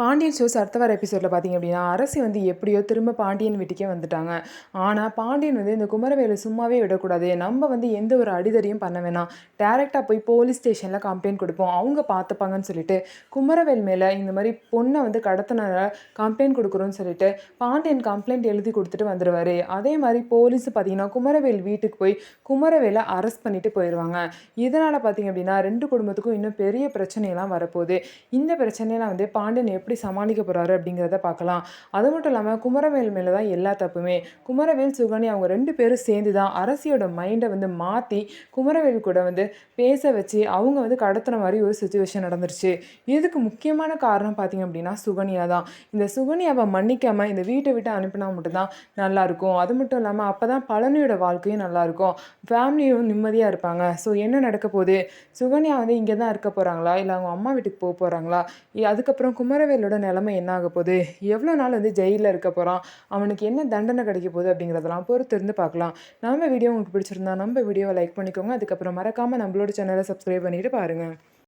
Pandian shows அடுத்த வர எபிசோடில் பார்த்தீங்க அப்படின்னா அரசி வந்து எப்படியோ திரும்ப பாண்டியன் வீட்டுக்கே வந்துட்டாங்க. ஆனால் பாண்டியன் வந்து இந்த குமரவேலை சும்மாவே விடக்கூடாது, நம்ம வந்து எந்த ஒரு அடிதடியும் பண்ண வேணாம், டேரெக்டாக போய் போலீஸ் ஸ்டேஷனில் கம்ப்ளைண்ட் கொடுப்போம், அவங்க பார்த்துப்பாங்கன்னு சொல்லிட்டு குமரவேல் மேலே இந்த மாதிரி பொண்ணை வந்து கடத்தினால கம்ப்ளைண்ட் கொடுக்குறோன்னு சொல்லிட்டு பாண்டியன் கம்ப்ளைண்ட் எழுதி கொடுத்துட்டு வந்துடுவார். அதே மாதிரி போலீஸ் பார்த்தீங்கன்னா குமரவேல் வீட்டுக்கு போய் குமரவேலை அரெஸ்ட் பண்ணிட்டு போயிடுவாங்க. இதனால் பார்த்தீங்க அப்படின்னா ரெண்டு குடும்பத்துக்கும் இன்னும் பெரிய பிரச்சனையெல்லாம் வரப்போகுது. இந்த பிரச்சனையெல்லாம் வந்து பாண்டியன் எப்படி சமாளிக்க போகிறாரு அப்படிங்கிறத பார்க்கலாம். அது மட்டும் இல்லாமல் குமரவேல் மேலே தான் எல்லா தப்புமே. குமரவேல் சுகன்யா அவங்க ரெண்டு பேரும் சேர்ந்து தான் அரசியோட மைண்டை வந்து மாற்றி குமரவேல் கூட வந்து பேச வச்சு அவங்க வந்து கடத்துன மாதிரி ஒரு சுச்சுவேஷன் நடந்துருச்சு. இதுக்கு முக்கியமான காரணம் பார்த்திங்க அப்படின்னா சுகன்யா தான். இந்த சுகன்யாவை மன்னிக்காமல் இந்த வீட்டை விட்டு அனுப்பினா மட்டும்தான் நல்லாயிருக்கும். அது மட்டும் இல்லாமல் அப்போ தான் பழனியோட வாழ்க்கையும் நல்லாயிருக்கும், ஃபேமிலியும் நிம்மதியாக இருப்பாங்க. ஸோ என்ன நடக்க போகுது, சுகன்யா வந்து இங்கே தான் இருக்க போகிறாங்களா இல்லை அவங்க அம்மா வீட்டுக்கு போக போகிறாங்களா, அதுக்கப்புறம் குமரவேலோட நிலைமை என்ன ஆக போகுது, எவ்வளோ நாள் வந்து ஜெயிலில் இருக்க போகிறான், அவனுக்கு என்ன தண்டனை கிடைக்க போகுது அப்படிங்கிறதெல்லாம் பொறுத்து இருந்து பார்க்கலாம். நம்ம வீடியோ உங்களுக்கு பிடிச்சிருந்தா நம்ம வீடியோவை லைக் பண்ணிக்கோங்க. அதுக்கப்புறம் மறக்காமல் நம்மளோட சேனலை சப்ஸ்கிரைப் பண்ணிட்டு பாருங்கள்.